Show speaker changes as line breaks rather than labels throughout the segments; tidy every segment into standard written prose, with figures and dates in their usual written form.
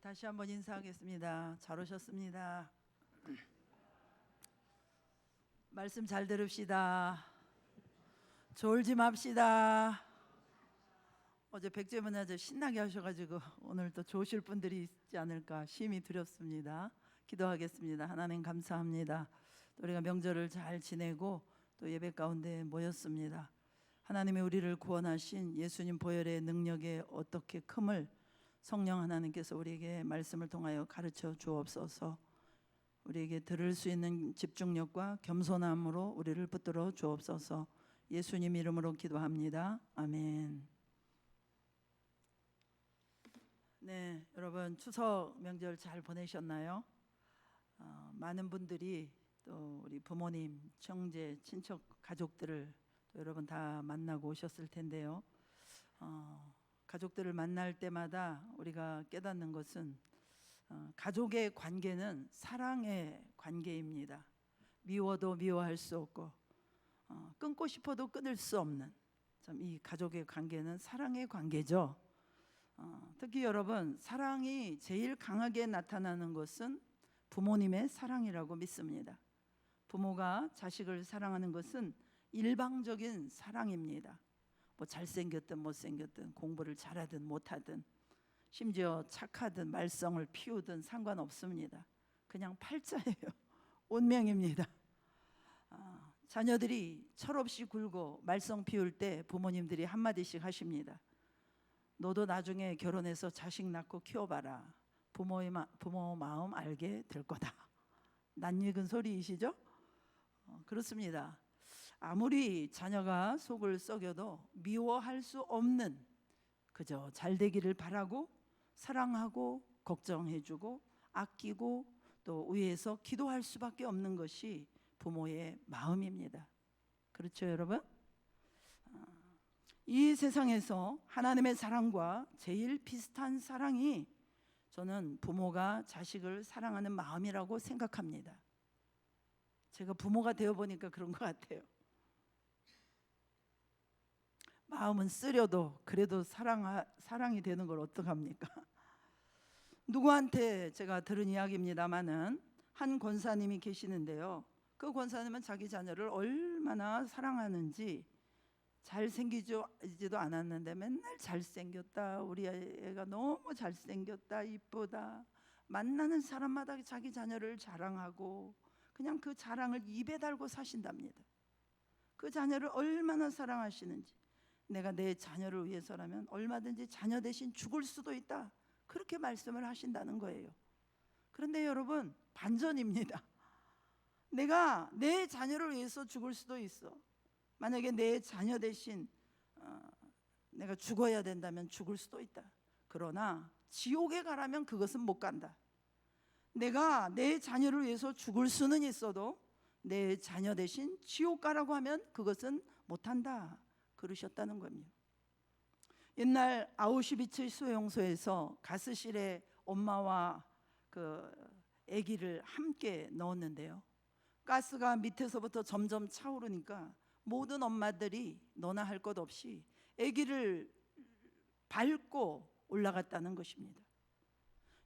다시 한번 인사하겠습니다. 잘 오셨습니다. 말씀 잘 들읍시다. 졸지 맙시다. 어제 백제문 아주 신나게 하셔가지고 오늘 또 좋으실 분들이 있지 않을까 심히 두렵습니다. 기도하겠습니다. 하나님 감사합니다. 또 우리가 명절을 잘 지내고 또 예배 가운데 모였습니다. 하나님이 우리를 구원하신 예수님 보혈의 능력에 어떻게 큼을 성령 하나님께서 우리에게 말씀을 통하여 가르쳐 주옵소서. 우리에게 들을 수 있는 집중력과 겸손함으로 우리를 붙들어 주옵소서. 예수님 이름으로 기도합니다. 아멘. 네, 여러분 추석 명절 잘 보내셨나요? 많은 분들이 또 우리 부모님, 형제, 친척, 가족들을 또 여러분 다 만나고 오셨을 텐데요. 가족들을 만날 때마다 우리가 깨닫는 것은 가족의 관계는 사랑의 관계입니다. 미워도 미워할 수 없고 끊고 싶어도 끊을 수 없는 참 이 가족의 관계는 사랑의 관계죠. 특히 여러분 사랑이 제일 강하게 나타나는 것은 부모님의 사랑이라고 믿습니다. 부모가 자식을 사랑하는 것은 일방적인 사랑입니다. 뭐 잘생겼든 못생겼든 공부를 잘하든 못하든 심지어 착하든 말썽을 피우든 상관없습니다. 그냥 팔자예요. 운명입니다. 자녀들이 철없이 굴고 말썽 피울 때 부모님들이 한마디씩 하십니다. 너도 나중에 결혼해서 자식 낳고 키워봐라. 부모 마음 알게 될 거다. 낯익은 소리이시죠? 그렇습니다. 아무리 자녀가 속을 썩여도 미워할 수 없는, 그저 잘 되기를 바라고 사랑하고 걱정해주고 아끼고 또 위해서 기도할 수밖에 없는 것이 부모의 마음입니다. 그렇죠, 여러분? 이 세상에서 하나님의 사랑과 제일 비슷한 사랑이 저는 부모가 자식을 사랑하는 마음이라고 생각합니다. 제가 부모가 되어 보니까 그런 것 같아요. 마음은 쓰려도 그래도 사랑이 되는 걸 어떡합니까? 누구한테 제가 들은 이야기입니다마는 한 권사님이 계시는데요. 그 권사님은 자기 자녀를 얼마나 사랑하는지 잘생기지도 않았는데 맨날 잘생겼다, 우리 애가 너무 잘생겼다, 이쁘다, 만나는 사람마다 자기 자녀를 자랑하고 그냥 그 자랑을 입에 달고 사신답니다. 그 자녀를 얼마나 사랑하시는지, 내가 내 자녀를 위해서라면 얼마든지 자녀 대신 죽을 수도 있다, 그렇게 말씀을 하신다는 거예요. 그런데 여러분 반전입니다. 내가 내 자녀를 위해서 죽을 수도 있어. 만약에 내 자녀 대신 내가 죽어야 된다면 죽을 수도 있다. 그러나 지옥에 가라면 그것은 못 간다. 내가 내 자녀를 위해서 죽을 수는 있어도 내 자녀 대신 지옥 가라고 하면 그것은 못한다, 그러셨다는 겁니다. 옛날 아우슈비츠 수용소에서 가스실에 엄마와 그 아기를 함께 넣었는데요. 가스가 밑에서부터 점점 차오르니까 모든 엄마들이 너나 할 것 없이 아기를 밟고 올라갔다는 것입니다.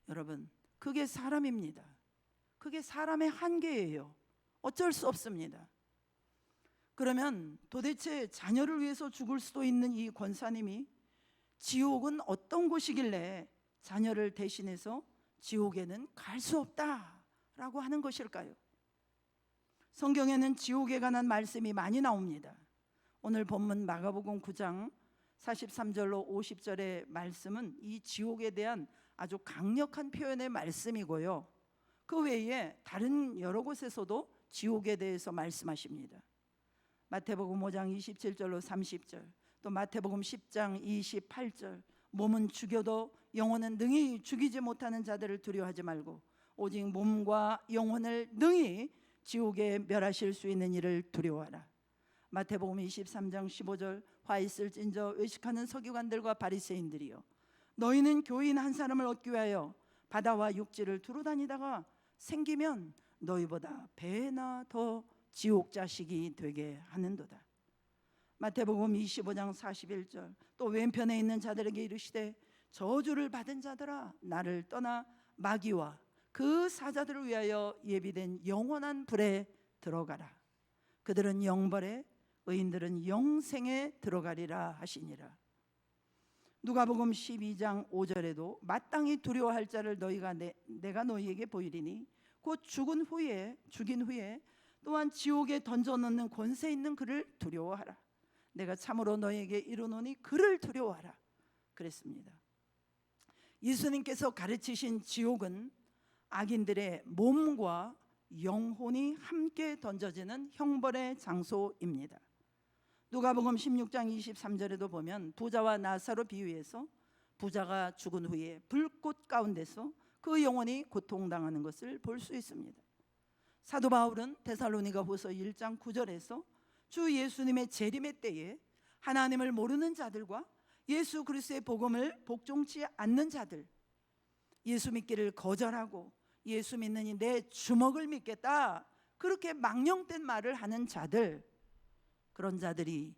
여러분, 그게 사람입니다. 그게 사람의 한계예요. 어쩔 수 없습니다. 그러면 도대체 자녀를 위해서 죽을 수도 있는 이 권사님이 지옥은 어떤 곳이길래 자녀를 대신해서 지옥에는 갈 수 없다라고 하는 것일까요? 성경에는 지옥에 관한 말씀이 많이 나옵니다. 오늘 본문 마가복음 9장 43절로 50절의 말씀은 이 지옥에 대한 아주 강력한 표현의 말씀이고요. 그 외에 다른 여러 곳에서도 지옥에 대해서 말씀하십니다. 마태복음 5장 27절로 30절, 또 마태복음 10장 28절, 몸은 죽여도 영혼은 능히 죽이지 못하는 자들을 두려워하지 말고 오직 몸과 영혼을 능히 지옥에 멸하실 수 있는 이를 두려워하라. 마태복음 23장 15절, 화 있을진저 외식하는 서기관들과 바리새인들이여, 너희는 교인 한 사람을 얻기 위하여 바다와 육지를 두루 다니다가 생기면 너희보다 배나 더 지옥 자식이 되게 하는도다. 마태복음 25장 41절, 또 왼편에 있는 자들에게 이르시되 저주를 받은 자들아 나를 떠나 마귀와 그 사자들을 위하여 예비된 영원한 불에 들어가라. 그들은 영벌에 의인들은 영생에 들어가리라 하시니라. 누가복음 12장 5절에도 마땅히 두려워할 자를 너희가 내가 너희에게 보이리니 곧 죽인 후에 또한 지옥에 던져넣는 권세 있는 그를 두려워하라. 내가 참으로 너희에게 이르노니 그를 두려워하라 그랬습니다. 예수님께서 가르치신 지옥은 악인들의 몸과 영혼이 함께 던져지는 형벌의 장소입니다. 누가복음 16장 23절에도 보면 부자와 나사로 비유해서 부자가 죽은 후에 불꽃 가운데서 그 영혼이 고통당하는 것을 볼 수 있습니다. 사도 바울은 데살로니가후서 1장 9절에서 주 예수님의 재림의 때에 하나님을 모르는 자들과 예수 그리스도의 복음을 복종치 않는 자들, 예수 믿기를 거절하고 예수 믿느니 내 주먹을 믿겠다 그렇게 망령된 말을 하는 자들, 그런 자들이,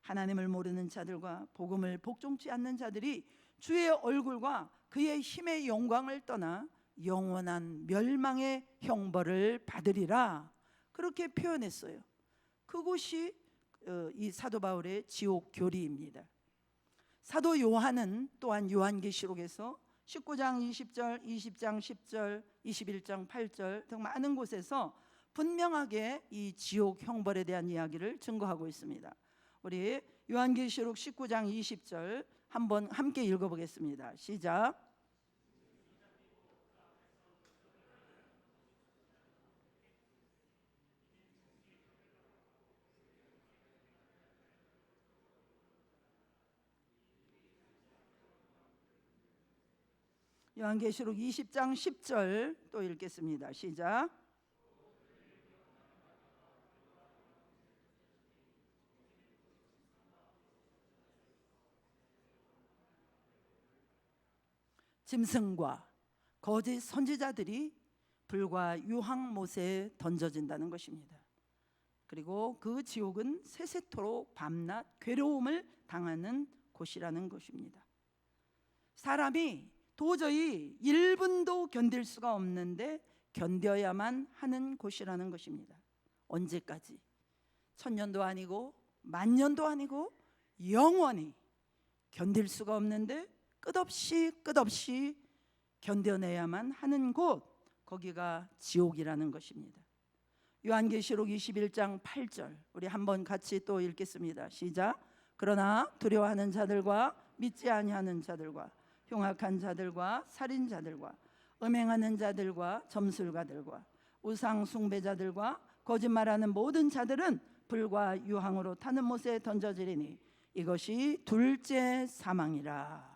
하나님을 모르는 자들과 복음을 복종치 않는 자들이 주의 얼굴과 그의 힘의 영광을 떠나 영원한 멸망의 형벌을 받으리라 그렇게 표현했어요. 그곳이 이 사도 바울의 지옥 교리입니다. 사도 요한은 또한 요한계시록에서 19장 20절, 20장 10절, 21장 8절 등 많은 곳에서 분명하게 이 지옥 형벌에 대한 이야기를 증거하고 있습니다. 우리 요한계시록 19장 20절 한번 함께 읽어보겠습니다. 시작. 요한계시록 20장 10절 또 읽겠습니다. 시작. 짐승과 거짓 선지자들이 불과 유황못에 던져진다는 것입니다. 그리고 그 지옥은 세세토록 밤낮 괴로움을 당하는 곳이라는 것입니다. 사람이 도저히 1분도 견딜 수가 없는데 견뎌야만 하는 곳이라는 것입니다. 언제까지? 1000년도 아니고 만년도 아니고 영원히 견딜 수가 없는데 끝없이 견뎌내야만 하는 곳, 거기가 지옥이라는 것입니다. 요한계시록 21장 8절 우리 한번 같이 또 읽겠습니다. 시작. 그러나 두려워하는 자들과 믿지 아니하는 자들과 흉악한 자들과 살인자들과 음행하는 자들과 점술가들과 우상 숭배자들과 거짓말하는 모든 자들은 불과 유황으로 타는 못에 던져지리니 이것이 둘째 사망이라.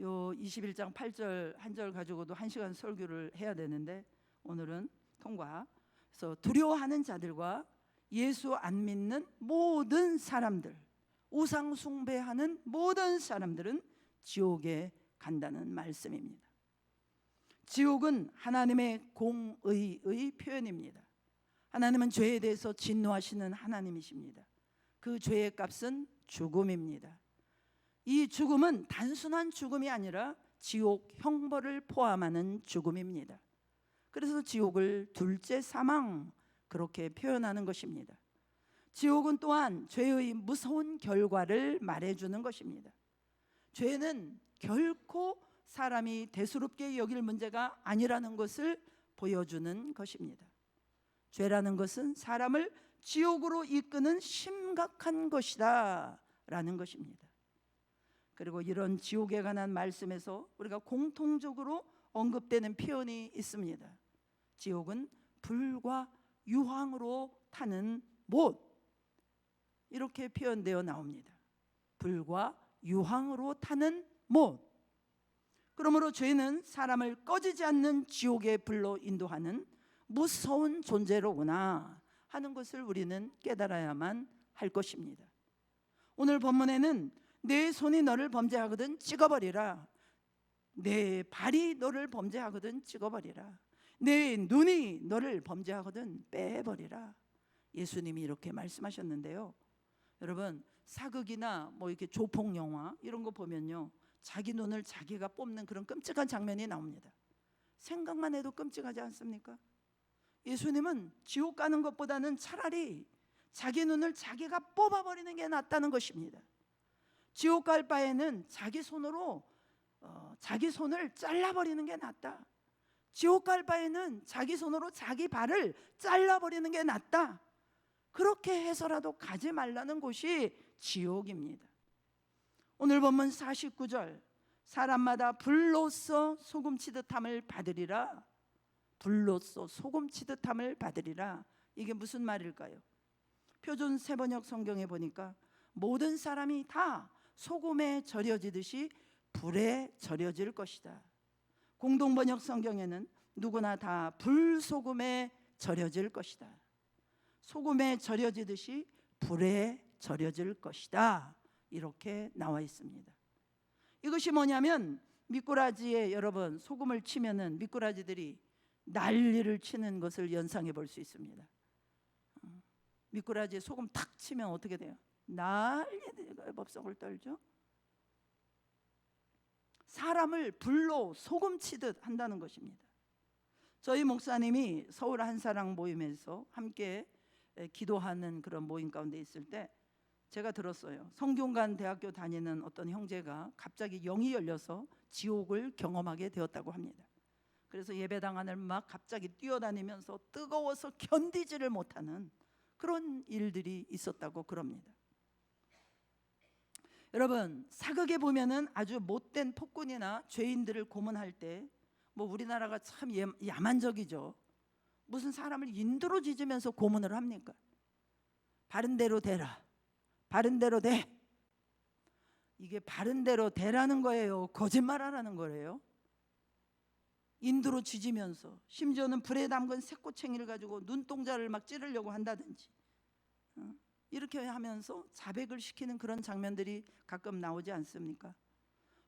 요 21장 8절 한 절 가지고도 1시간 설교를 해야 되는데 오늘은 통과. 그래서 두려워하는 자들과 예수 안 믿는 모든 사람들, 우상 숭배하는 모든 사람들은 지옥에 간다는 말씀입니다. 지옥은 하나님의 공의의 표현입니다. 하나님은 죄에 대해서 진노하시는 하나님이십니다. 그 죄의 값은 죽음입니다. 이 죽음은 단순한 죽음이 아니라 지옥 형벌을 포함하는 죽음입니다. 그래서 지옥을 둘째 사망 그렇게 표현하는 것입니다. 지옥은 또한 죄의 무서운 결과를 말해주는 것입니다. 죄는 결코 사람이 대수롭게 여길 문제가 아니라는 것을 보여주는 것입니다. 죄라는 것은 사람을 지옥으로 이끄는 심각한 것이다 라는 것입니다. 그리고 이런 지옥에 관한 말씀에서 우리가 공통적으로 언급되는 표현이 있습니다. 지옥은 불과 유황으로 타는 못, 이렇게 표현되어 나옵니다. 불과 유황으로 타는 못. 그러므로 죄는 사람을 꺼지지 않는 지옥의 불로 인도하는 무서운 존재로구나 하는 것을 우리는 깨달아야만 할 것입니다. 오늘 본문에는 내 손이 너를 범죄하거든 찍어버리라, 내 발이 너를 범죄하거든 찍어버리라, 내 눈이 너를 범죄하거든 빼버리라, 예수님이 이렇게 말씀하셨는데요. 여러분, 사극이나 뭐 이렇게 조폭 영화 이런 거 보면요, 자기 눈을 자기가 뽑는 그런 끔찍한 장면이 나옵니다. 생각만 해도 끔찍하지 않습니까? 예수님은 지옥 가는 것보다는 차라리 자기 눈을 자기가 뽑아버리는 게 낫다는 것입니다. 지옥 갈 바에는 자기 손으로 자기 손을 잘라버리는 게 낫다. 지옥 갈 바에는 자기 손으로 자기 발을 잘라버리는 게 낫다. 그렇게 해서라도 가지 말라는 곳이 지옥입니다. 오늘 본문 49절, 사람마다 불로써 소금 치듯함을 받으리라. 불로써 소금 치듯함을 받으리라. 이게 무슨 말일까요? 표준 세번역 성경에 보니까 모든 사람이 다 소금에 절여지듯이 불에 절여질 것이다. 공동번역 성경에는 누구나 다 불소금에 절여질 것이다. 소금에 절여지듯이 불에 절여질 것이다. 이렇게 나와 있습니다. 이것이 뭐냐면, 미꾸라지에 여러분 소금을 치면은 미꾸라지들이 난리를 치는 것을 연상해 볼 수 있습니다. 미꾸라지에 소금 탁 치면 어떻게 돼요? 난리가 법석을 떨죠. 사람을 불로 소금 치듯 한다는 것입니다. 저희 목사님이 서울 한사랑 모임에서 함께 기도하는 그런 모임 가운데 있을 때 제가 들었어요. 성균관 대학교 다니는 어떤 형제가 갑자기 영이 열려서 지옥을 경험하게 되었다고 합니다. 그래서 예배당 안을 막 갑자기 뛰어다니면서 뜨거워서 견디지를 못하는 그런 일들이 있었다고 그럽니다. 여러분, 사극에 보면은 아주 못된 폭군이나 죄인들을 고문할 때 뭐 우리나라가 참 야만적이죠. 무슨 사람을 인두로 짖으면서 고문을 합니까? 바른 대로 대라, 바른 대로 대. 이게 바른 대로 대라는 거예요, 거짓말하라는 거예요? 인두로 짖으면서, 심지어는 불에 담근 새꼬챙이를 가지고 눈동자를 막 찌르려고 한다든지 이렇게 하면서 자백을 시키는 그런 장면들이 가끔 나오지 않습니까?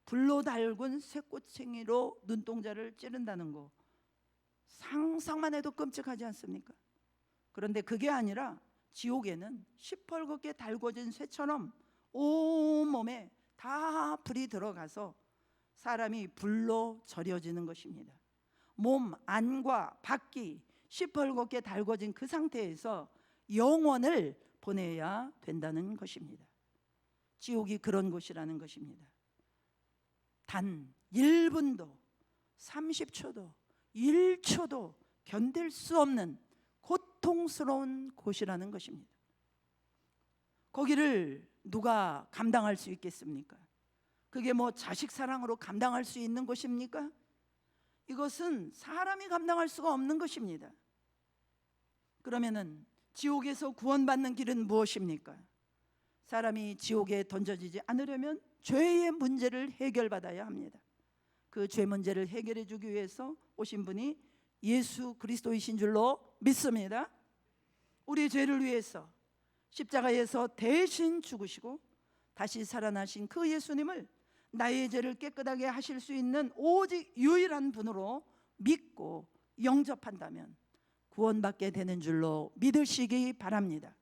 불로 달군 새꼬챙이로 눈동자를 찌른다는 거 상상만 해도 끔찍하지 않습니까? 그런데 그게 아니라 지옥에는 시뻘겋게 달궈진 쇠처럼 온몸에 다 불이 들어가서 사람이 불로 절여지는 것입니다. 몸 안과 밖이 시뻘겋게 달궈진 그 상태에서 영혼을 보내야 된다는 것입니다. 지옥이 그런 곳이라는 것입니다. 단 1분도 30초도 1초도 견딜 수 없는 고통스러운 곳이라는 것입니다. 거기를 누가 감당할 수 있겠습니까? 그게 뭐 자식 사랑으로 감당할 수 있는 것입니까? 이것은 사람이 감당할 수가 없는 것입니다. 그러면은 지옥에서 구원받는 길은 무엇입니까? 사람이 지옥에 던져지지 않으려면 죄의 문제를 해결받아야 합니다. 그 죄 문제를 해결해 주기 위해서 오신 분이 예수 그리스도이신 줄로 믿습니다. 우리 죄를 위해서 십자가에서 대신 죽으시고 다시 살아나신 그 예수님을 나의 죄를 깨끗하게 하실 수 있는 오직 유일한 분으로 믿고 영접한다면 구원받게 되는 줄로 믿으시기 바랍니다.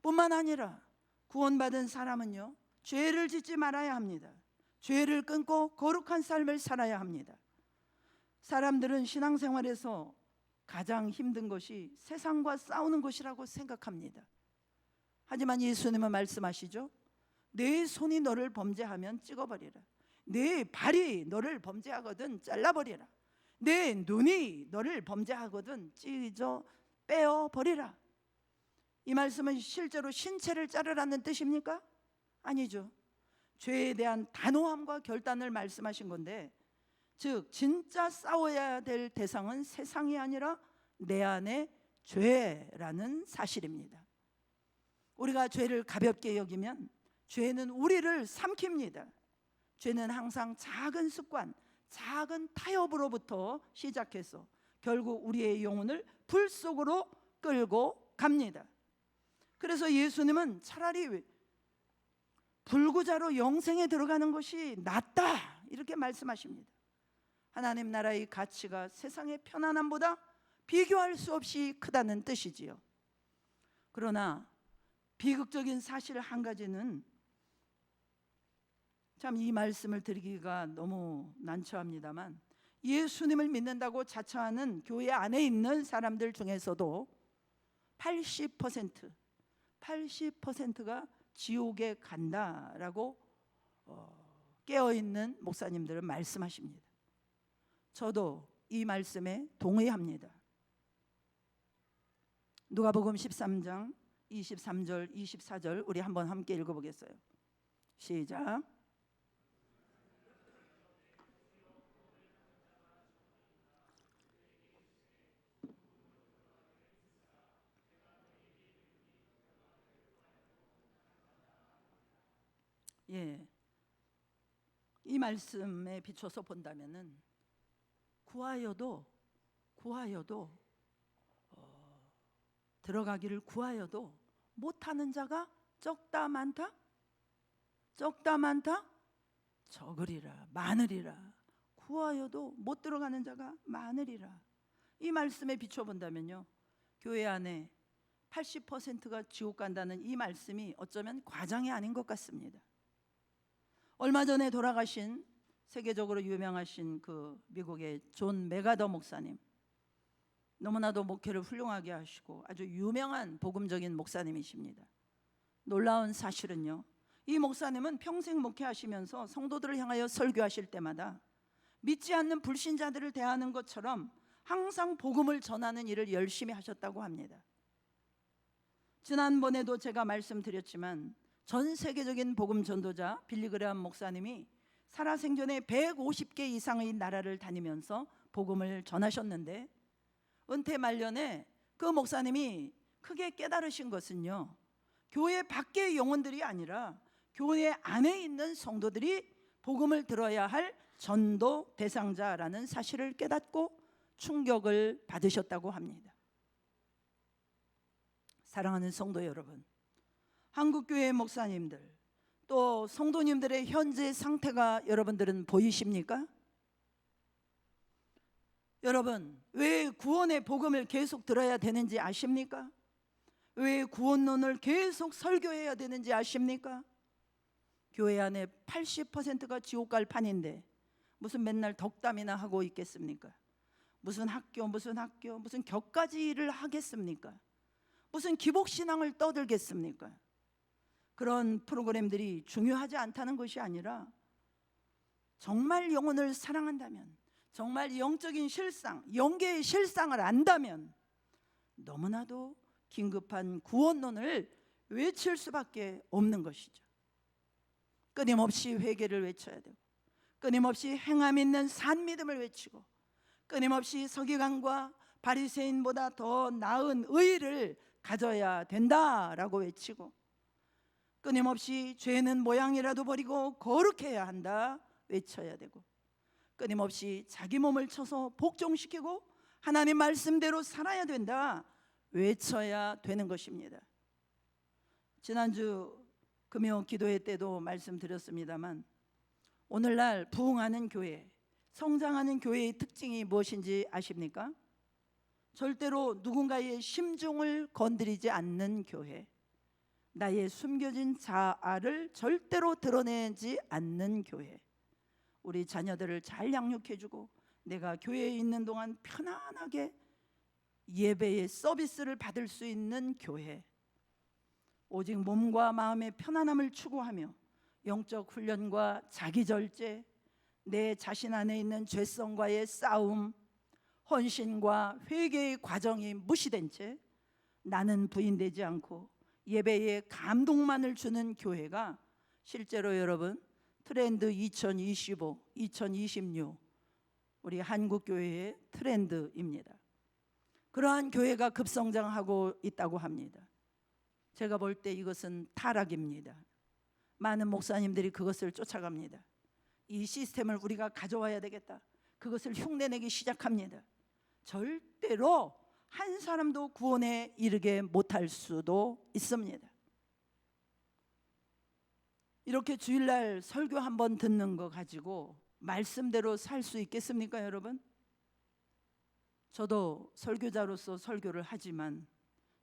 뿐만 아니라 구원받은 사람은요, 죄를 짓지 말아야 합니다. 죄를 끊고 거룩한 삶을 살아야 합니다. 사람들은 신앙생활에서 가장 힘든 것이 세상과 싸우는 것이라고 생각합니다. 하지만 예수님은 말씀하시죠. 내 손이 너를 범죄하면 찍어버리라. 내 발이 너를 범죄하거든 잘라버리라. 내 눈이 너를 범죄하거든 찢어 빼어버리라. 이 말씀은 실제로 신체를 자르라는 뜻입니까? 아니죠. 죄에 대한 단호함과 결단을 말씀하신 건데, 즉 진짜 싸워야 될 대상은 세상이 아니라 내 안에 죄라는 사실입니다. 우리가 죄를 가볍게 여기면 죄는 우리를 삼킵니다. 죄는 항상 작은 습관, 작은 타협으로부터 시작해서 결국 우리의 영혼을 불 속으로 끌고 갑니다. 그래서 예수님은 차라리 불구자로 영생에 들어가는 것이 낫다 이렇게 말씀하십니다. 하나님 나라의 가치가 세상의 편안함보다 비교할 수 없이 크다는 뜻이지요. 그러나 비극적인 사실 한 가지는, 참 이 말씀을 드리기가 너무 난처합니다만, 예수님을 믿는다고 자처하는 교회 안에 있는 사람들 중에서도 80%가 지옥에 간다라고 깨어있는 목사님들은 말씀하십니다. 저도 이 말씀에 동의합니다. 누가복음 13장 23절 24절 우리 한번 함께 읽어보겠어요. 시작. 예, 이 말씀에 비춰서 본다면은 구하여도 들어가기를 구하여도 못하는 자가 적다 많다? 적다 많다? 적으리라 많으리라. 구하여도 못 들어가는 자가 많으리라. 이 말씀에 비춰본다면요, 교회 안에 80%가 지옥 간다는 이 말씀이 어쩌면 과장이 아닌 것 같습니다. 얼마 전에 돌아가신 세계적으로 유명하신 그 미국의 존 메가더 목사님, 너무나도 목회를 훌륭하게 하시고 아주 유명한 복음적인 목사님이십니다. 놀라운 사실은요, 이 목사님은 평생 목회하시면서 성도들을 향하여 설교하실 때마다 믿지 않는 불신자들을 대하는 것처럼 항상 복음을 전하는 일을 열심히 하셨다고 합니다. 지난번에도 제가 말씀드렸지만 전 세계적인 복음 전도자 빌리 그레함 목사님이 살아생전에 150개 이상의 나라를 다니면서 복음을 전하셨는데, 은퇴 말년에 그 목사님이 크게 깨달으신 것은요, 교회 밖의 영혼들이 아니라 교회 안에 있는 성도들이 복음을 들어야 할 전도 대상자라는 사실을 깨닫고 충격을 받으셨다고 합니다. 사랑하는 성도 여러분, 한국교회 목사님들, 또 성도님들의 현재 상태가 여러분들은 보이십니까? 여러분, 왜 구원의 복음을 계속 들어야 되는지 아십니까? 왜 구원론을 계속 설교해야 되는지 아십니까? 교회 안에 80%가 지옥 갈 판인데 무슨 맨날 덕담이나 하고 있겠습니까? 무슨 학교 무슨 격가지를 하겠습니까? 무슨 기복신앙을 떠들겠습니까? 그런 프로그램들이 중요하지 않다는 것이 아니라, 정말 영혼을 사랑한다면, 정말 영적인 실상, 영계의 실상을 안다면 너무나도 긴급한 구원론을 외칠 수밖에 없는 것이죠. 끊임없이 회개를 외쳐야 되고, 끊임없이 행함 있는 산 믿음을 외치고, 끊임없이 서기관과 바리새인보다 더 나은 의를 가져야 된다라고 외치고, 끊임없이 죄는 모양이라도 버리고 거룩해야 한다 외쳐야 되고, 끊임없이 자기 몸을 쳐서 복종시키고 하나님 말씀대로 살아야 된다 외쳐야 되는 것입니다. 지난주 금요 기도회 때도 말씀드렸습니다만, 오늘날 부흥하는 교회, 성장하는 교회의 특징이 무엇인지 아십니까? 절대로 누군가의 심중을 건드리지 않는 교회, 나의 숨겨진 자아를 절대로 드러내지 않는 교회, 우리 자녀들을 잘 양육해주고 내가 교회에 있는 동안 편안하게 예배의 서비스를 받을 수 있는 교회, 오직 몸과 마음의 편안함을 추구하며 영적 훈련과 자기절제, 내 자신 안에 있는 죄성과의 싸움, 헌신과 회개의 과정이 무시된 채 나는 부인되지 않고 예배에 감동만을 주는 교회가 실제로 여러분 트렌드 2025, 2026 우리 한국교회의 트렌드입니다. 그러한 교회가 급성장하고 있다고 합니다. 제가 볼 때 이것은 타락입니다. 많은 목사님들이 그것을 쫓아갑니다. 이 시스템을 우리가 가져와야 되겠다, 그것을 흉내내기 시작합니다. 절대로 한 사람도 구원에 이르게 못할 수도 있습니다. 이렇게 주일날 설교 한번 듣는 거 가지고 말씀대로 살 수 있겠습니까, 여러분? 저도 설교자로서 설교를 하지만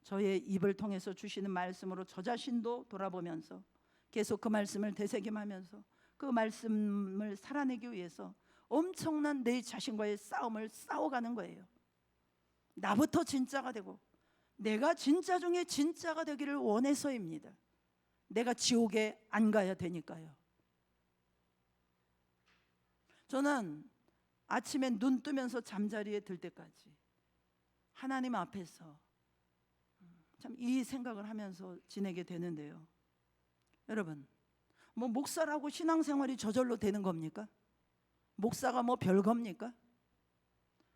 저의 입을 통해서 주시는 말씀으로 저 자신도 돌아보면서 계속 그 말씀을 되새김하면서 그 말씀을 살아내기 위해서 엄청난 내 자신과의 싸움을 싸워가는 거예요. 나부터 진짜가 되고 내가 진짜 중에 진짜가 되기를 원해서입니다. 내가 지옥에 안 가야 되니까요. 저는 아침에 눈 뜨면서 잠자리에 들 때까지 하나님 앞에서 참 이 생각을 하면서 지내게 되는데요. 여러분, 뭐 목사라고 신앙생활이 저절로 되는 겁니까? 목사가 뭐 별겁니까?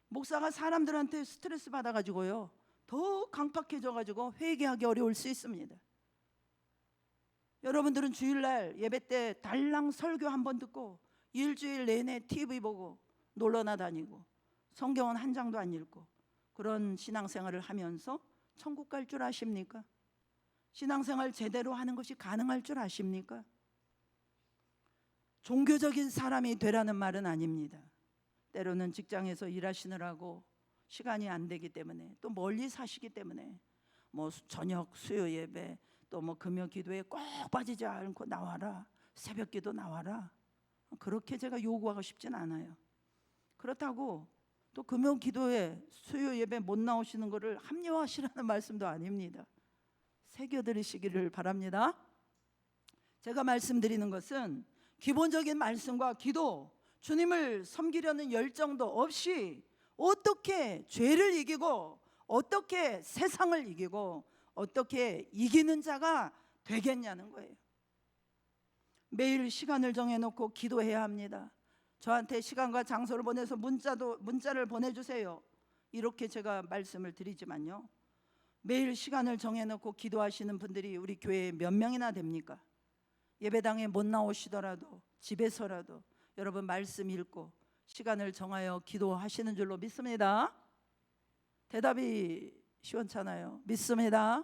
목사가 사람들한테 스트레스 받아가지고요 더 강팍해져가지고 회개하기 어려울 수 있습니다. 여러분들은 주일날 예배 때 달랑 설교 한번 듣고 일주일 내내 TV 보고 놀러나 다니고 성경은 한 장도 안 읽고 그런 신앙생활을 하면서 천국 갈 줄 아십니까? 신앙생활 제대로 하는 것이 가능할 줄 아십니까? 종교적인 사람이 되라는 말은 아닙니다. 때로는 직장에서 일하시느라고 시간이 안 되기 때문에 또 멀리 사시기 때문에 뭐 저녁 수요 예배 또 뭐 금요 기도에 꼭 빠지지 않고 나와라, 새벽 기도 나와라, 그렇게 제가 요구하고 싶진 않아요. 그렇다고 또 금요 기도에 수요 예배 못 나오시는 것을 합리화하시라는 말씀도 아닙니다. 새겨들으시기를 바랍니다. 제가 말씀드리는 것은 기본적인 말씀과 기도, 주님을 섬기려는 열정도 없이 어떻게 죄를 이기고 어떻게 세상을 이기고 어떻게 이기는 자가 되겠냐는 거예요. 매일 시간을 정해놓고 기도해야 합니다. 저한테 시간과 장소를 보내서 문자를 보내주세요. 이렇게 제가 말씀을 드리지만요, 매일 시간을 정해놓고 기도하시는 분들이 우리 교회에 몇 명이나 됩니까? 예배당에 못 나오시더라도 집에서라도 여러분 말씀 읽고 시간을 정하여 기도하시는 줄로 믿습니다. 대답이 시원찮아요. 믿습니다.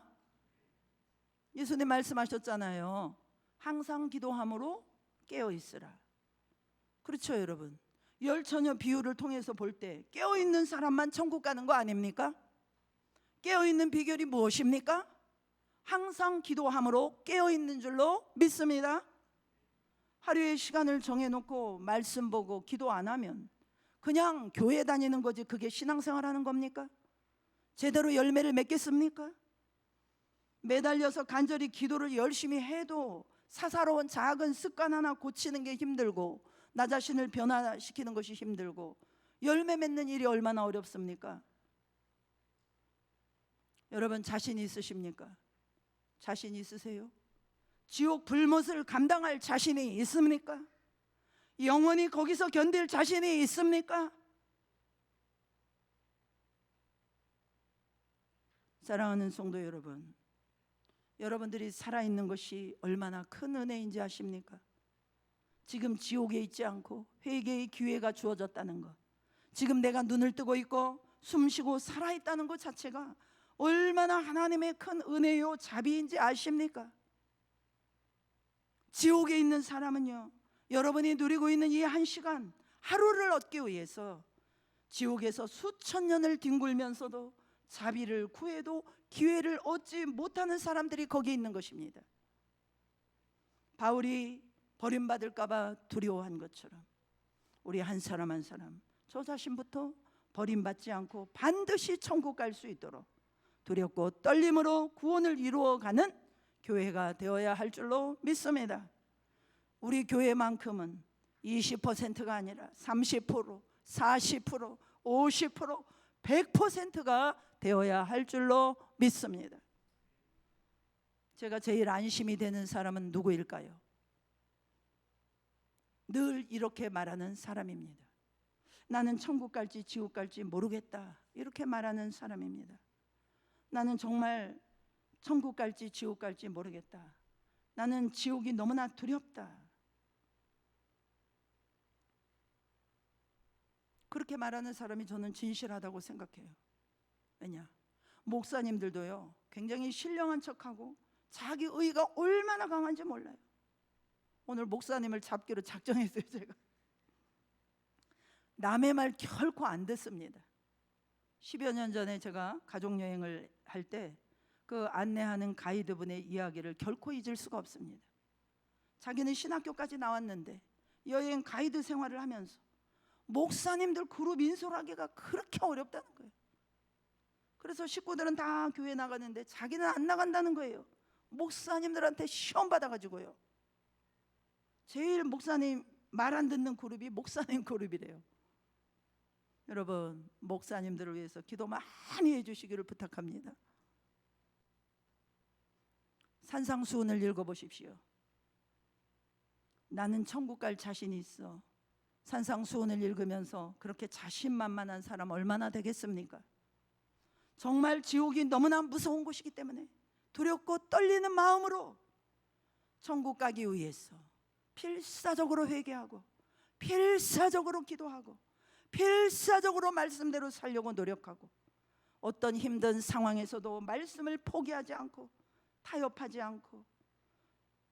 예수님 말씀하셨잖아요. 항상 기도함으로 깨어있으라. 그렇죠 여러분. 열처녀 비유를 통해서 볼 때 깨어있는 사람만 천국 가는 거 아닙니까? 깨어있는 비결이 무엇입니까? 항상 기도함으로 깨어있는 줄로 믿습니다. 하루의 시간을 정해놓고 말씀 보고 기도 안 하면 그냥 교회 다니는 거지 그게 신앙생활 하는 겁니까? 제대로 열매를 맺겠습니까? 매달려서 간절히 기도를 열심히 해도 사사로운 작은 습관 하나 고치는 게 힘들고 나 자신을 변화시키는 것이 힘들고 열매 맺는 일이 얼마나 어렵습니까? 여러분 자신 있으십니까? 자신 있으세요? 지옥 불못을 감당할 자신이 있습니까? 영원히 거기서 견딜 자신이 있습니까? 사랑하는 성도 여러분, 여러분들이 살아있는 것이 얼마나 큰 은혜인지 아십니까? 지금 지옥에 있지 않고 회개의 기회가 주어졌다는 것, 지금 내가 눈을 뜨고 있고 숨쉬고 살아있다는 것 자체가 얼마나 하나님의 큰 은혜요 자비인지 아십니까? 지옥에 있는 사람은요, 여러분이 누리고 있는 이 한 시간 하루를 얻기 위해서 지옥에서 수천 년을 뒹굴면서도 자비를 구해도 기회를 얻지 못하는 사람들이 거기 있는 것입니다. 바울이 버림받을까 봐 두려워한 것처럼 우리 한 사람 한 사람 저 자신부터 버림받지 않고 반드시 천국 갈 수 있도록 두렵고 떨림으로 구원을 이루어가는 교회가 되어야 할 줄로 믿습니다. 우리 교회만큼은 20%가 아니라 30%, 40%, 50%, 100%가 되어야 할 줄로 믿습니다. 제가 제일 안심이 되는 사람은 누구일까요? 늘 이렇게 말하는 사람입니다. 나는 천국 갈지 지옥 갈지 모르겠다, 이렇게 말하는 사람입니다. 나는 정말 천국 갈지 지옥 갈지 모르겠다. 나는 지옥이 너무나 두렵다. 그렇게 말하는 사람이 저는 진실하다고 생각해요. 왜냐? 목사님들도요 굉장히 신령한 척하고 자기 의가 얼마나 강한지 몰라요. 오늘 목사님을 잡기로 작정했어요. 제가 남의 말 결코 안 듣습니다. 10여 년 전에 제가 가족여행을 할 때 그 안내하는 가이드분의 이야기를 결코 잊을 수가 없습니다. 자기는 신학교까지 나왔는데 여행 가이드 생활을 하면서 목사님들 그룹 인솔하기가 그렇게 어렵다는 거예요. 그래서 식구들은 다 교회 나가는데 자기는 안 나간다는 거예요. 목사님들한테 시험 받아가지고요. 제일 목사님 말 안 듣는 그룹이 목사님 그룹이래요. 여러분, 목사님들을 위해서 기도 많이 해주시기를 부탁합니다. 산상수훈을 읽어보십시오. 나는 천국 갈 자신이 있어. 산상수훈을 읽으면서 그렇게 자신만만한 사람 얼마나 되겠습니까? 정말 지옥이 너무나 무서운 곳이기 때문에 두렵고 떨리는 마음으로 천국 가기 위해서 필사적으로 회개하고 필사적으로 기도하고 필사적으로 말씀대로 살려고 노력하고 어떤 힘든 상황에서도 말씀을 포기하지 않고 타협하지 않고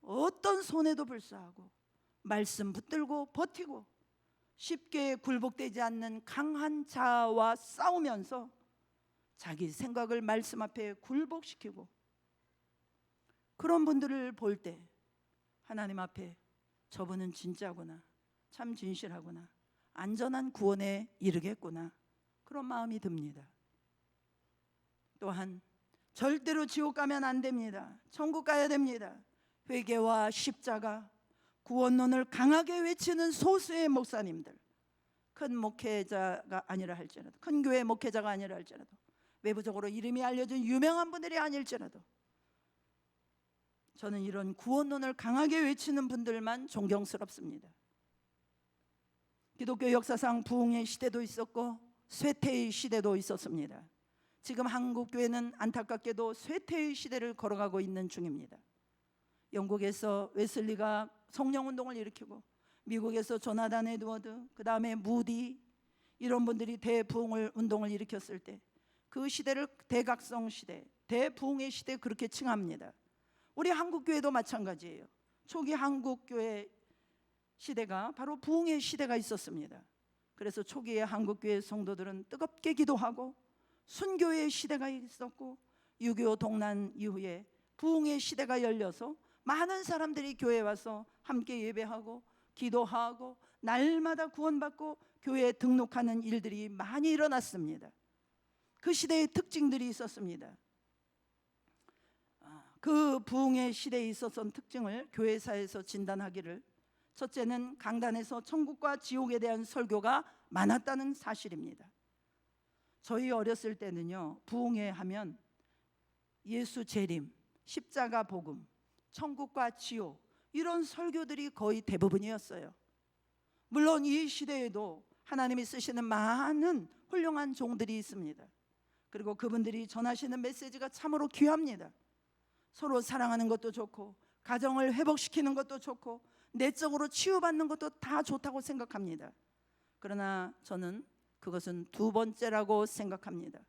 어떤 손해도 불사하고 말씀 붙들고 버티고 쉽게 굴복되지 않는 강한 자아와 싸우면서 자기 생각을 말씀 앞에 굴복시키고 그런 분들을 볼 때 하나님 앞에 저분은 진짜구나, 참 진실하구나, 안전한 구원에 이르겠구나, 그런 마음이 듭니다. 또한 절대로 지옥 가면 안 됩니다. 천국 가야 됩니다. 회개와 십자가, 구원론을 강하게 외치는 소수의 목사님들, 큰 목회자가 아니라 할지라도, 큰 교회 목회자가 아니라 할지라도, 외부적으로 이름이 알려진 유명한 분들이 아닐지라도 저는 이런 구원론을 강하게 외치는 분들만 존경스럽습니다. 기독교 역사상 부흥의 시대도 있었고 쇠퇴의 시대도 있었습니다. 지금 한국교회는 안타깝게도 쇠퇴의 시대를 걸어가고 있는 중입니다. 영국에서 웨슬리가 성령운동을 일으키고 미국에서 조나단 에드워드, 그 다음에 무디, 이런 분들이 대부흥을 운동을 일으켰을 때 그 시대를 대각성 시대, 대부흥의 시대 그렇게 칭합니다. 우리 한국교회도 마찬가지예요. 초기 한국교회 시대가 바로 부흥의 시대가 있었습니다. 그래서 초기의 한국교회 성도들은 뜨겁게 기도하고 순교의 시대가 있었고 6.25 동란 이후에 부흥의 시대가 열려서 많은 사람들이 교회에 와서 함께 예배하고 기도하고 날마다 구원받고 교회에 등록하는 일들이 많이 일어났습니다. 그 시대의 특징들이 있었습니다. 그 부흥의 시대에 있어서는 특징을 교회사에서 진단하기를, 첫째는 강단에서 천국과 지옥에 대한 설교가 많았다는 사실입니다. 저희 어렸을 때는요, 부흥회 하면 예수 재림, 십자가 복음, 천국과 지옥, 이런 설교들이 거의 대부분이었어요. 물론 이 시대에도 하나님이 쓰시는 많은 훌륭한 종들이 있습니다. 그리고 그분들이 전하시는 메시지가 참으로 귀합니다. 서로 사랑하는 것도 좋고 가정을 회복시키는 것도 좋고 내적으로 치유받는 것도 다 좋다고 생각합니다. 그러나 저는 그것은 두 번째라고 생각합니다.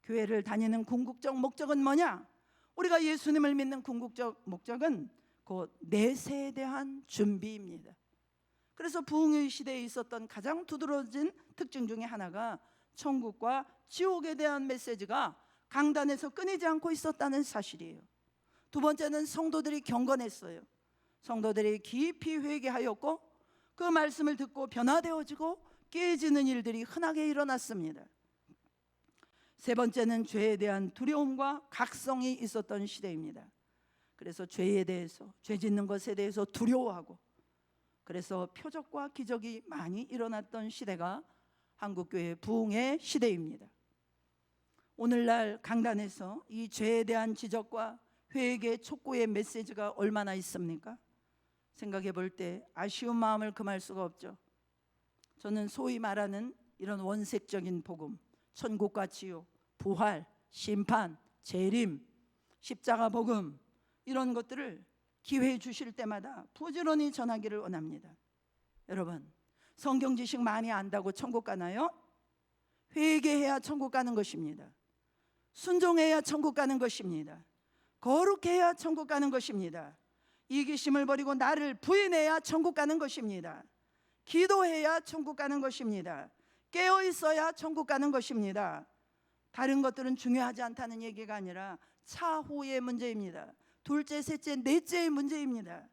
교회를 다니는 궁극적 목적은 뭐냐? 우리가 예수님을 믿는 궁극적 목적은 곧 내세에 대한 준비입니다. 그래서 부흥의 시대에 있었던 가장 두드러진 특징 중에 하나가 천국과 지옥에 대한 메시지가 강단에서 끊이지 않고 있었다는 사실이에요. 두 번째는 성도들이 경건했어요. 성도들이 깊이 회개하였고 그 말씀을 듣고 변화되어지고 깨지는 일들이 흔하게 일어났습니다. 세 번째는 죄에 대한 두려움과 각성이 있었던 시대입니다. 그래서 죄에 대해서, 죄 짓는 것에 대해서 두려워하고, 그래서 표적과 기적이 많이 일어났던 시대가 한국교회 부흥의 시대입니다. 오늘날 강단에서 이 죄에 대한 지적과 회개 촉구의 메시지가 얼마나 있습니까? 생각해 볼 때 아쉬운 마음을 금할 수가 없죠. 저는 소위 말하는 이런 원색적인 복음, 천국과 지옥, 부활, 심판, 재림, 십자가 복음, 이런 것들을 기회 주실 때마다 부지런히 전하기를 원합니다. 여러분, 성경 지식 많이 안다고 천국 가나요? 회개해야 천국 가는 것입니다. 순종해야 천국 가는 것입니다. 거룩해야 천국 가는 것입니다. 이기심을 버리고 나를 부인해야 천국 가는 것입니다. 기도해야 천국 가는 것입니다. 깨어 있어야 천국 가는 것입니다. 다른 것들은 중요하지 않다는 얘기가 아니라 차후의 문제입니다. 둘째, 셋째, 넷째의 문제입니다.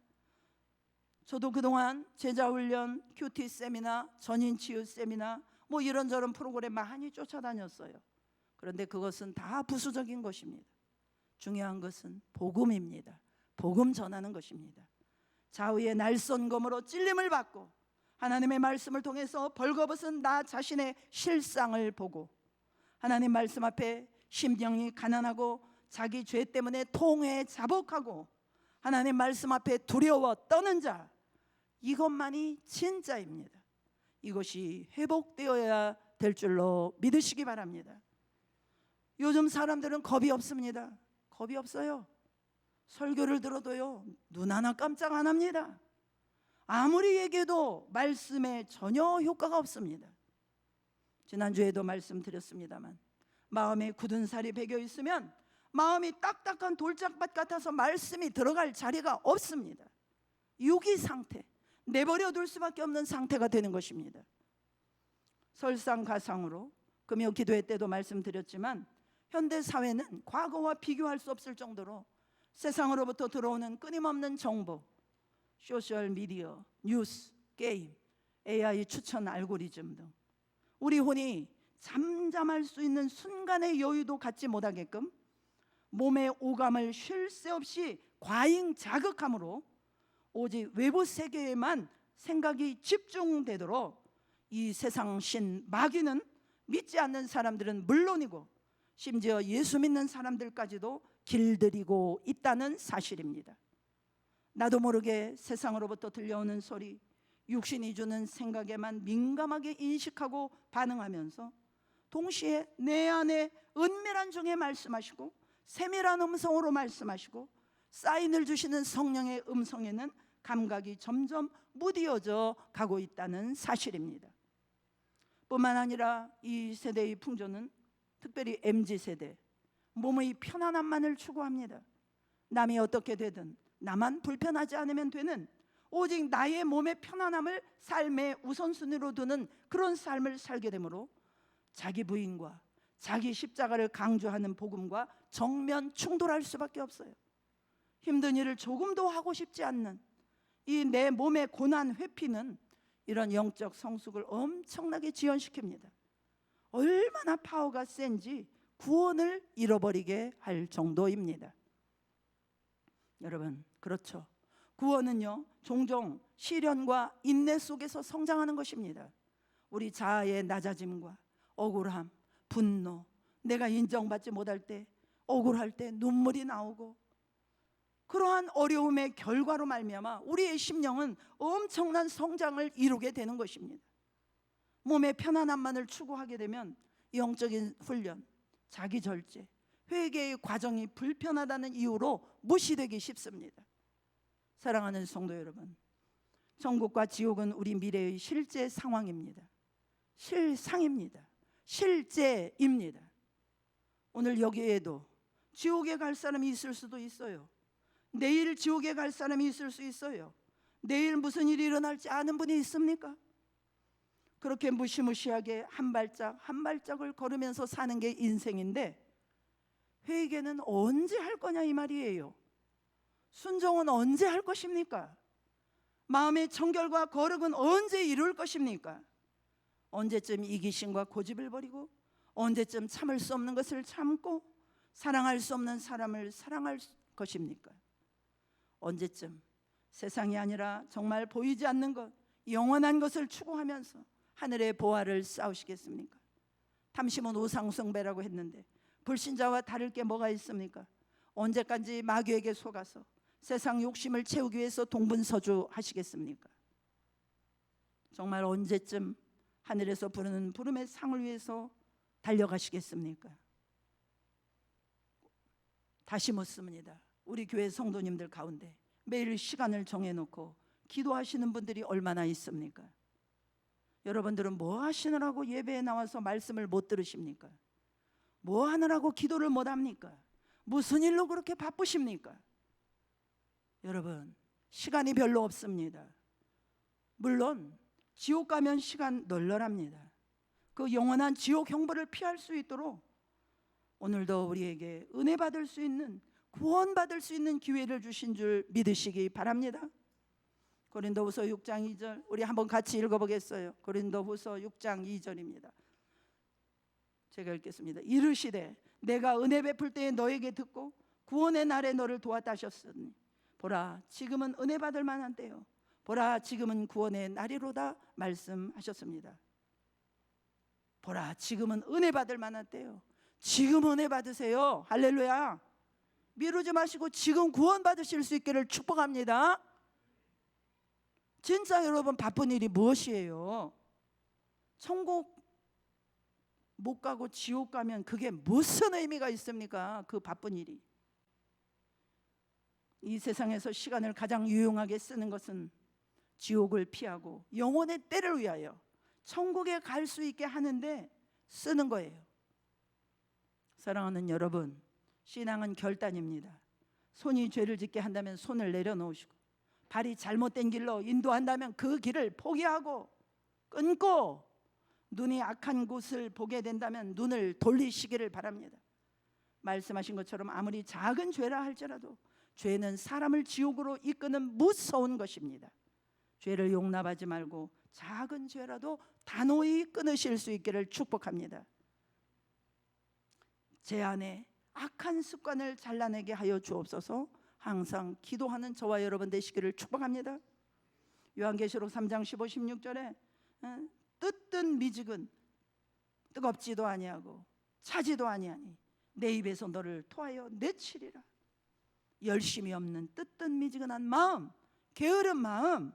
저도 그동안 제자훈련, 큐티 세미나, 전인치유 세미나 뭐 이런저런 프로그램 많이 쫓아다녔어요. 그런데 그것은 다 부수적인 것입니다. 중요한 것은 복음입니다. 복음 전하는 것입니다. 좌우의 날선검으로 찔림을 받고 하나님의 말씀을 통해서 벌거벗은 나 자신의 실상을 보고 하나님 말씀 앞에 심령이 가난하고 자기 죄 때문에 통회에 자복하고 하나님 말씀 앞에 두려워 떠는 자, 이것만이 진짜입니다. 이것이 회복되어야 될 줄로 믿으시기 바랍니다. 요즘 사람들은 겁이 없습니다. 겁이 없어요. 설교를 들어도요, 눈 하나 깜짝 안 합니다. 아무리 얘기해도 말씀에 전혀 효과가 없습니다. 지난주에도 말씀드렸습니다만 마음에 굳은 살이 배겨 있으면 마음이 딱딱한 돌짝밭 같아서 말씀이 들어갈 자리가 없습니다. 유기 상태, 내버려 둘 수밖에 없는 상태가 되는 것입니다. 설상가상으로 금요 기도회 때도 말씀드렸지만 현대 사회는 과거와 비교할 수 없을 정도로 세상으로부터 들어오는 끊임없는 정보, 소셜미디어, 뉴스, 게임, AI 추천 알고리즘 등 우리 혼이 잠잠할 수 있는 순간의 여유도 갖지 못하게끔 몸의 오감을 쉴 새 없이 과잉 자극함으로 오직 외부 세계에만 생각이 집중되도록 이 세상 신 마귀는 믿지 않는 사람들은 물론이고 심지어 예수 믿는 사람들까지도 길들이고 있다는 사실입니다. 나도 모르게 세상으로부터 들려오는 소리, 육신이 주는 생각에만 민감하게 인식하고 반응하면서 동시에 내 안에 은밀한 중에 말씀하시고 세밀한 음성으로 말씀하시고 사인을 주시는 성령의 음성에는 감각이 점점 무뎌져 가고 있다는 사실입니다. 뿐만 아니라 이 세대의 풍조는 특별히 MZ세대, 몸의 편안함만을 추구합니다. 남이 어떻게 되든 나만 불편하지 않으면 되는, 오직 나의 몸의 편안함을 삶의 우선순위로 두는 그런 삶을 살게 되므로 자기 부인과 자기 십자가를 강조하는 복음과 정면 충돌할 수밖에 없어요. 힘든 일을 조금도 하고 싶지 않는 이 내 몸의 고난 회피는 이런 영적 성숙을 엄청나게 지연시킵니다. 얼마나 파워가 센지 구원을 잃어버리게 할 정도입니다. 여러분, 그렇죠. 구원은요, 종종 시련과 인내 속에서 성장하는 것입니다. 우리 자아의 낮아짐과 억울함, 분노, 내가 인정받지 못할 때, 억울할 때 눈물이 나오고, 그러한 어려움의 결과로 말미암아 우리의 심령은 엄청난 성장을 이루게 되는 것입니다. 몸의 편안함만을 추구하게 되면 영적인 훈련, 자기 절제, 회개의 과정이 불편하다는 이유로 무시되기 쉽습니다. 사랑하는 성도 여러분, 천국과 지옥은 우리 미래의 실제 상황입니다. 실상입니다. 실제입니다. 오늘 여기에도 지옥에 갈 사람이 있을 수도 있어요. 내일 지옥에 갈 사람이 있을 수 있어요. 내일 무슨 일이 일어날지 아는 분이 있습니까? 그렇게 무시무시하게 한 발짝 한 발짝을 걸으면서 사는 게 인생인데, 회개는 언제 할 거냐 이 말이에요. 순종은 언제 할 것입니까? 마음의 청결과 거룩은 언제 이룰 것입니까? 언제쯤 이기심과 고집을 버리고, 언제쯤 참을 수 없는 것을 참고 사랑할 수 없는 사람을 사랑할 것입니까? 언제쯤 세상이 아니라 정말 보이지 않는 것, 영원한 것을 추구하면서 하늘의 보화를 쌓으시겠습니까? 탐심은 우상숭배라고 했는데 불신자와 다를 게 뭐가 있습니까? 언제까지 마귀에게 속아서 세상 욕심을 채우기 위해서 동분서주 하시겠습니까? 정말 언제쯤 하늘에서 부르는 부름의 상을 위해서 달려가시겠습니까? 다시 묻습니다. 우리 교회 성도님들 가운데 매일 시간을 정해놓고 기도하시는 분들이 얼마나 있습니까? 여러분들은 뭐 하시느라고 예배에 나와서 말씀을 못 들으십니까? 뭐 하느라고 기도를 못 합니까? 무슨 일로 그렇게 바쁘십니까? 여러분, 시간이 별로 없습니다. 물론 지옥 가면 시간 널널합니다. 그 영원한 지옥 형벌을 피할 수 있도록 오늘도 우리에게 은혜 받을 수 있는, 구원 받을 수 있는 기회를 주신 줄 믿으시기 바랍니다. 고린도후서 6장 2절 우리 한번 같이 읽어보겠어요. 고린도후서 6장 2절입니다. 제가 읽겠습니다. 이르시되 내가 은혜 베풀 때에 너에게 듣고 구원의 날에 너를 도왔다 하셨으니 보라 지금은 은혜 받을 만한 때요 보라 지금은 구원의 날이로다 말씀하셨습니다. 보라 지금은 은혜 받을 만한 때요. 지금 은혜 받으세요. 할렐루야. 미루지 마시고 지금 구원 받으실 수 있기를 축복합니다. 진짜 여러분 바쁜 일이 무엇이에요? 천국 못 가고 지옥 가면 그게 무슨 의미가 있습니까? 그 바쁜 일이. 이 세상에서 시간을 가장 유용하게 쓰는 것은 지옥을 피하고 영혼의 때를 위하여 천국에 갈 수 있게 하는데 쓰는 거예요. 사랑하는 여러분, 신앙은 결단입니다. 손이 죄를 짓게 한다면 손을 내려놓으시고, 발이 잘못된 길로 인도한다면 그 길을 포기하고 끊고, 눈이 악한 곳을 보게 된다면 눈을 돌리시기를 바랍니다. 말씀하신 것처럼 아무리 작은 죄라 할지라도 죄는 사람을 지옥으로 이끄는 무서운 것입니다. 죄를 용납하지 말고 작은 죄라도 단호히 끊으실 수 있기를 축복합니다. 제 안에 악한 습관을 잘라내게 하여 주옵소서. 항상 기도하는 저와 여러분 되시기를 축복합니다. 요한계시록 3장 15, 16절에 뜨뜻 미직은 뜨겁지도 아니하고 차지도 아니하니 내 입에서 너를 토하여 내치리라. 열심이 없는 뜨뜻 미지근한 마음, 게으른 마음,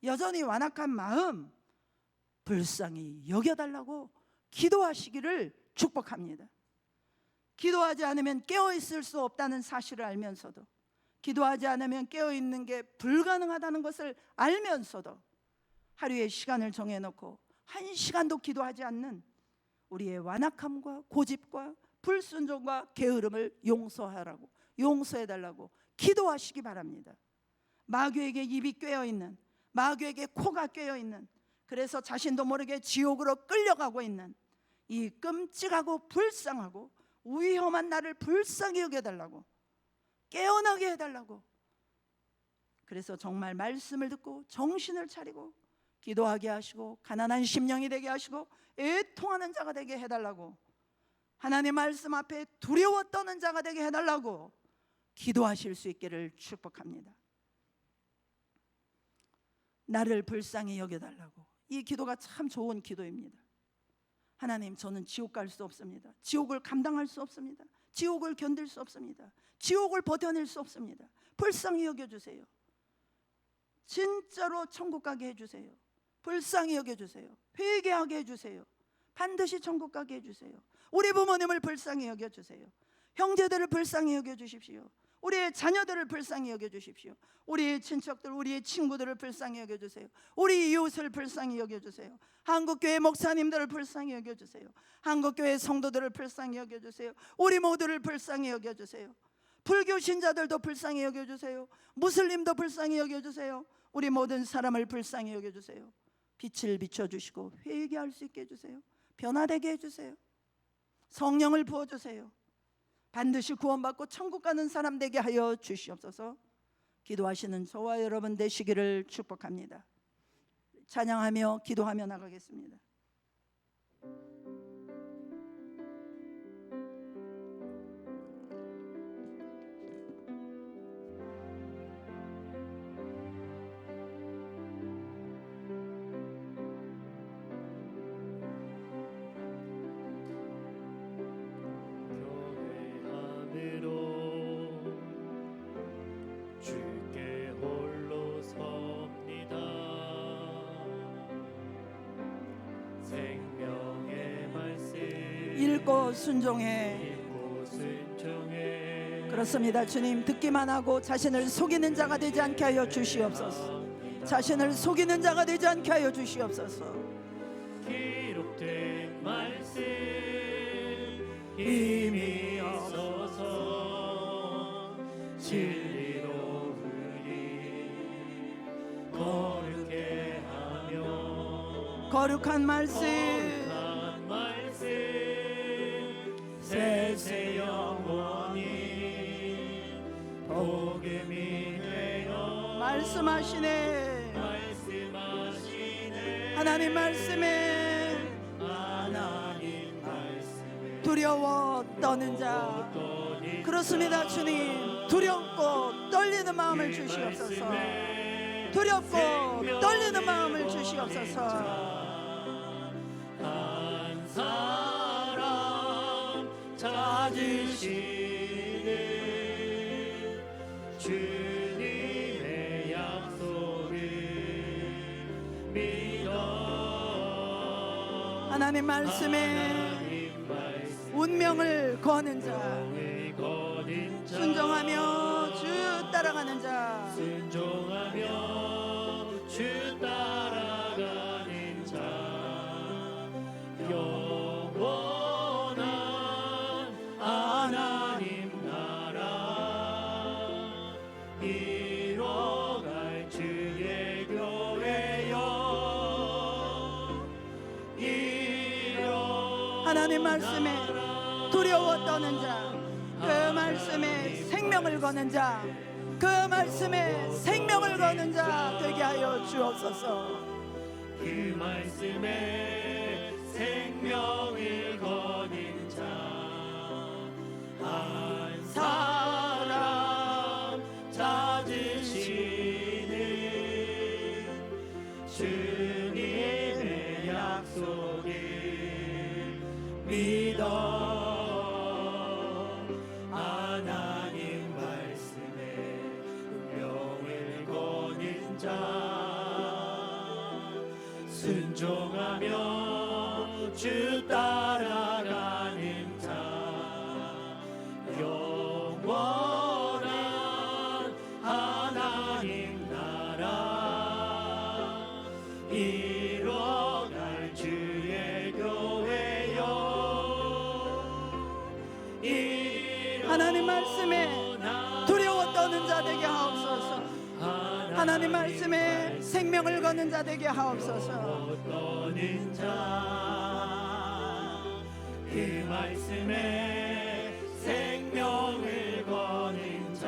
여전히 완악한 마음 불쌍히 여겨달라고 기도하시기를 축복합니다. 기도하지 않으면 깨어있을 수 없다는 사실을 알면서도, 기도하지 않으면 깨어있는 게 불가능하다는 것을 알면서도 하루에 시간을 정해놓고 1시간도 기도하지 않는 우리의 완악함과 고집과 불순종과 게으름을 용서해달라고 기도하시기 바랍니다. 마귀에게 입이 꿰어있는, 마귀에게 코가 꿰어있는, 그래서 자신도 모르게 지옥으로 끌려가고 있는 이 끔찍하고 불쌍하고 위험한 나를 불쌍히 여겨달라고, 깨어나게 해달라고, 그래서 정말 말씀을 듣고 정신을 차리고 기도하게 하시고 가난한 심령이 되게 하시고 애통하는 자가 되게 해달라고, 하나님의 말씀 앞에 두려워 떠는 자가 되게 해달라고 기도하실 수 있기를 축복합니다. 나를 불쌍히 여겨달라고, 이 기도가 참 좋은 기도입니다. 하나님, 저는 지옥 갈 수 없습니다. 지옥을 감당할 수 없습니다. 지옥을 견딜 수 없습니다. 지옥을 버텨낼 수 없습니다. 불쌍히 여겨주세요. 진짜로 천국 가게 해주세요. 불쌍히 여겨주세요. 회개하게 해주세요. 반드시 천국 가게 해주세요. 우리 부모님을 불쌍히 여겨주세요. 형제들을 불쌍히 여겨주십시오. 우리의 자녀들을 불쌍히 여겨주십시오. 우리의 친척들, 우리의 친구들을 불쌍히 여겨주세요. 우리 이웃을 불쌍히 여겨주세요. 한국교회 목사님들을 불쌍히 여겨주세요. 한국교회 성도들을 불쌍히 여겨주세요. 우리 모두를 불쌍히 여겨주세요. 불교 신자들도 불쌍히 여겨주세요. 무슬림도 불쌍히 여겨주세요. 우리 모든 사람을 불쌍히 여겨주세요. 빛을 비춰주시고 회개할 수 있게 해주세요. 변화되게 해주세요. 성령을 부어주세요. 반드시 구원받고 천국 가는 사람 되게 하여 주시옵소서. 기도하시는 저와 여러분 되시기를 축복합니다. 찬양하며 기도하며 나가겠습니다.
주께 홀로 섭니다. 생명의 말씀
읽고 순종해. 그렇습니다. 주님, 듣기만 하고 자신을 속이는 자가 되지 않게 하여 주시옵소서. 자신을 속이는 자가 되지 않게 하여 주시옵소서.
기록된 말씀
힘이
없어서 진리로 우리 거룩해 하며
거룩한 말씀
거룩한 말씀 세세
말씀하시네. 하나님 말씀에
하나님 말씀에
두려워 떠는 자. 그렇습니다. 주님, 두렵고 떨리는 마음을 주시옵소서. 두렵고 떨리는 마음을 주시옵소서.
한 사람 찾으시는 주님의 약속을 믿어.
하나님 말씀에 운명을 거는 자, 순종하며 주 따라가는 자,
순종하며 주 따라가는 자, 영원한 하나님 나라 이뤄갈 주의 교회여.
하나님 말씀에 두려워 떠는 자, 그 말씀에 생명을 거는 자, 그 말씀에 생명을 거는 자 되게 하여 주옵소서.
그 말씀에 생명을 거는 자, 한 사람 찾으시는 주님의 약속을 믿어. 하나님 말씀에 운명을 거는 자, 순종하며 주 따라가는 자, 영원한 하나님 나라 이뤄갈 주의 교회여.
하나님 말씀에 두려워 떠는 자 되게 하옵소서. 하나님 말씀에 생명을 거는 자 되게 하옵소서.
떠는 자, 그 말씀에 생명을 거는 자,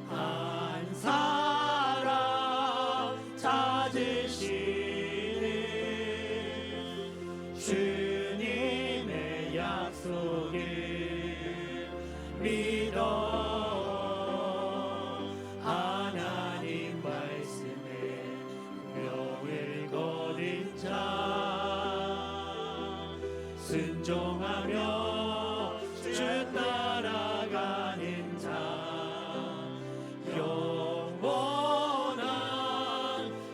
한 사람 찾으시는 주님의 약속을 믿어. 하나님 말씀에 명을 거는 자, 순종하며 주 따라가는 자, 영원한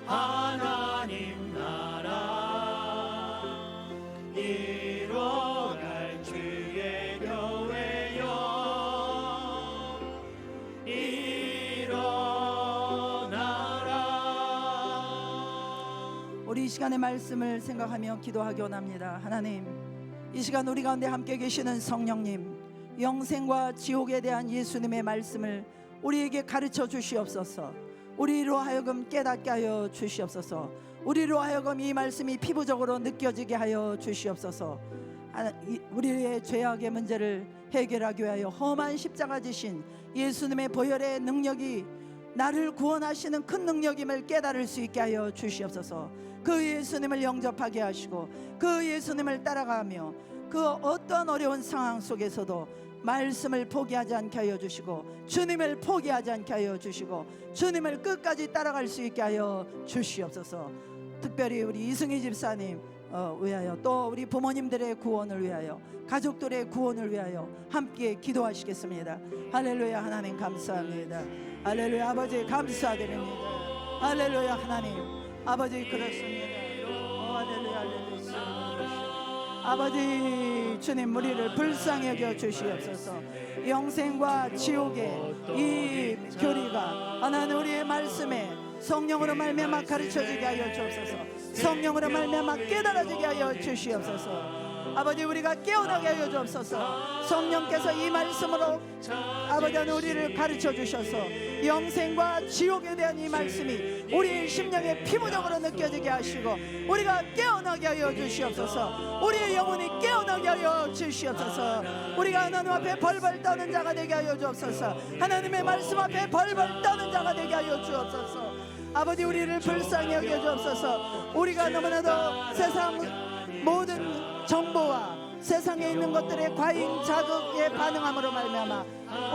하나님 나라 이뤄갈 주의 교회여.
우리 이 시간의 말씀을 생각하며 기도하기 원합니다. 하나님, 이 시간 우리 가운데 함께 계시는 성령님, 영생과 지옥에 대한 예수님의 말씀을 우리에게 가르쳐 주시옵소서. 우리로 하여금 깨닫게 하여 주시옵소서. 우리로 하여금 이 말씀이 피부적으로 느껴지게 하여 주시옵소서. 우리의 죄악의 문제를 해결하기 위하여 험한 십자가 지신 예수님의 보혈의 능력이 나를 구원하시는 큰 능력임을 깨달을 수 있게 하여 주시옵소서. 그 예수님을 영접하게 하시고 그 예수님을 따라가며 그 어떤 어려운 상황 속에서도 말씀을 포기하지 않게 하여 주시고 주님을 포기하지 않게 하여 주시고 주님을 끝까지 따라갈 수 있게 하여 주시옵소서. 특별히 우리 이승희 집사님 위하여, 또 우리 부모님들의 구원을 위하여, 가족들의 구원을 위하여 함께 기도하시겠습니다. 할렐루야. 하나님 감사합니다. 할렐루야. 아버지 감사드립니다. 할렐루야. 하나님 아버지 그렇습니다. 할렐루야. 할렐루야. 아버지 주님, 우리를 불쌍히 여겨 주시옵소서. 영생과 지옥의 이 교리가 하나님 우리의 말씀에 성령으로 말미암아 가르쳐지게 하여 주옵소서. 성령으로 말미암아 깨달아지게 하여 주시옵소서. 아버지 우리가 깨어나게 하여 주옵소서. 성령께서 이 말씀으로 아버지 하나님 우리를 가르쳐 주셔서 영생과 지옥에 대한 이 말씀이 우리의 심령에 피부적으로 느껴지게 하시고 우리가 깨어나게 하여 주시옵소서. 우리의 영혼이 깨어나게 하여 주시옵소서. 우리가 하나님 앞에 벌벌 떠는 자가 되게 하여 주옵소서. 하나님의 말씀 앞에 벌벌 떠는 자가 되게 하여 주옵소서. 아버지 우리를 불쌍히 여겨 주옵소서. 우리가 너무나도 세상 모든 정보와 세상에 있는 것들의 과잉 자극에 반응함으로 말미암아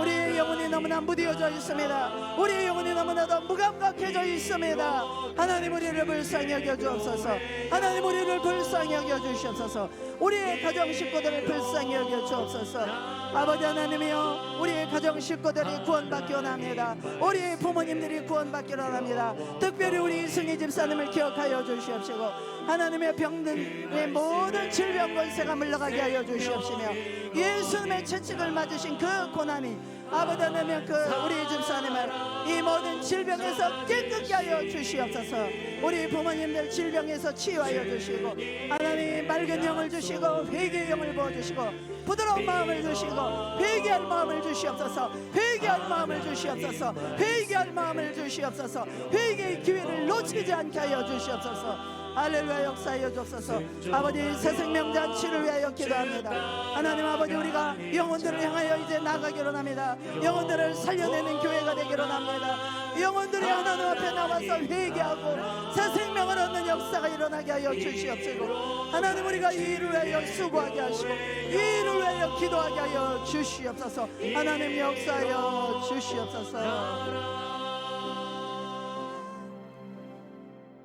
우리의 영혼이 너무나 무디어져 있습니다. 우리의 영혼이 너무나도 무감각해져 있습니다. 하나님 우리를 불쌍히 여겨 주옵소서. 하나님 우리를 불쌍히 여겨 주시옵소서. 우리의 가정 식구들을 불쌍히 여겨 주옵소서. 아버지 하나님이여 우리의 가정 식구들이 구원받기 원합니다. 우리의 부모님들이 구원받기 원합니다. 특별히 우리 이승희 집사님을 기억하여 주시옵시고 하나님의 병든의 모든 질병 권세가 물러가게 하여 주시옵시며 예수님의 채찍을 맞으신 그 고난이 아버지 하나님 그 우리 집사님을 이 모든 질병에서 깨끗게 하여 주시옵소서. 우리 부모님들 질병에서 치유하여 주시고 하나님 맑은 영을 주시고 회개의 영을 부어주시고 부드러운 마음을 주시고 회개할 마음을 주시옵소서. 회개할 마음을 주시옵소서. 회개할 마음을 주시옵소서. 회개의 기회를 놓치지 않게 하여 주시옵소서. 할렐루야 역사하여 주옵소서. 아버지 새 생명잔치를 위하여 기도합니다. 하나님 아버지 우리가 영혼들을 향하여 이제 나가기로 합니다. 영혼들을 살려내는 교회가 되기로 합니다. 영혼들이 하나님 앞에 나와서 회개하고 새 생명을 얻는 역사가 일어나게 하여 주시옵시고 하나님 우리가 이 일을 위하여 수고하게 하시고 이 일을 위하여 기도하게 하여 주시옵소서. 하나님 역사하여 주시옵소서.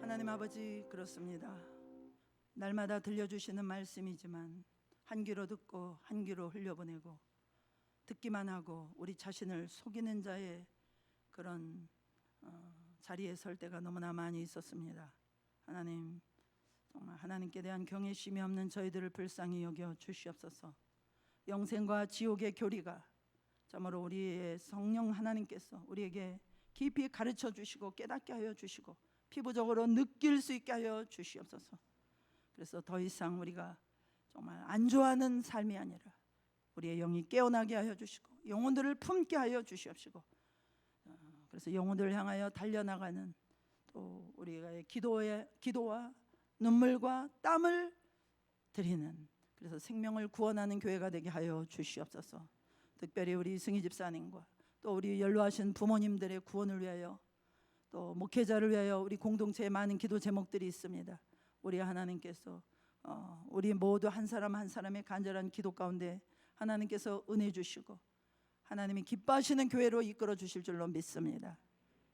하나님 아버지 그렇습니다. 날마다 들려주시는 말씀이지만 한 귀로 듣고 한 귀로 흘려보내고 듣기만 하고 우리 자신을 속이는 자의 그런 자리에 설 때가 너무나 많이 있었습니다. 하나님 정말 하나님께 대한 경외심이 없는 저희들을 불쌍히 여겨 주시옵소서. 영생과 지옥의 교리가 참으로 우리의 성령 하나님께서 우리에게 깊이 가르쳐 주시고 깨닫게 하여 주시고 피부적으로 느낄 수 있게 하여 주시옵소서. 그래서 더 이상 우리가 정말 안 좋아하는 삶이 아니라 우리의 영이 깨어나게 하여 주시고 영혼들을 품게 하여 주시옵시고 그래서 영혼들을 향하여 달려나가는 또 우리의 기도와 눈물과 땀을 드리는 그래서 생명을 구원하는 교회가 되게 하여 주시옵소서. 특별히 우리 승희 집사님과 또 우리 연로하신 부모님들의 구원을 위하여 또 목회자를 위하여 우리 공동체에 많은 기도 제목들이 있습니다. 우리 하나님께서 우리 모두 한 사람 한 사람의 간절한 기도 가운데 하나님께서 은혜 주시고 하나님이 기뻐하시는 교회로 이끌어 주실 줄로 믿습니다.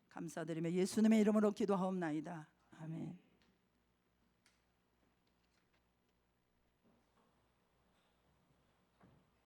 감사드리며 예수님의 이름으로 기도하옵나이다. 아멘.